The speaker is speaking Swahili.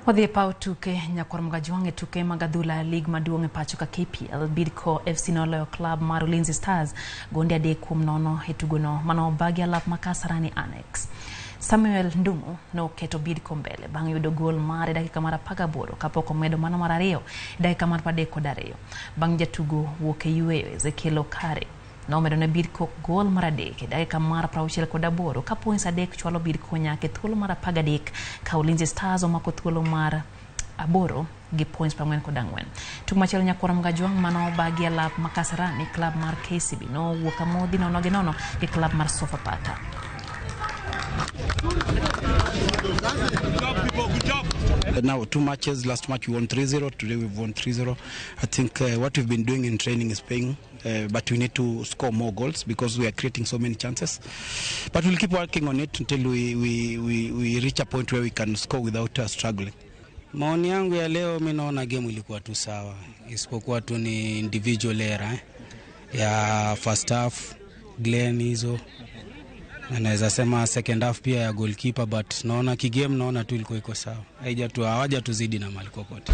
Wadhi pau tuke nyakwar juange tuke magadhula League maduong' pacho ka KPL Bidco FC noloyo club mar Ulinzi Stars gonde 3-0 e tugono mano bagi alap makasarani Annex. Samuel Ndumu no keto Bidco mbele bang' yudo gol mare dakika mar 18 kapok omedo mano mar 2 dakika mar 32 bang' jatugo wuok e yueyo Ezekiel Kare no medo ne Bidco gol mar 3 dakika mar 68 ka points 3 chwalo Bidco nyake thuolo mar 13 ka Ulinzi Stars omako thuolo mar 8 gi points 44. Tuk machielo nyakwar juang mano bagi alap makasarani club mar KCB no wuok amodhi nono gi nono gi club mar Sofapaka. Now 2 matches, last match we won 3-0, today we've won 3-0. I think what we've been doing in training is paying, but we need to score more goals because we are creating so many chances. But we'll keep working on it until we reach a point where we can score without struggling. Maoni yangu ya leo mimi naona game ilikuwa tu sawa, isipokuwa tu ni individual error ya first half Glenn hizo. Naweza sema second half pia ya goalkeeper, but naona kigame naona tu ilikuwa iko sawa. Hawaja tuzidi na mali kokote.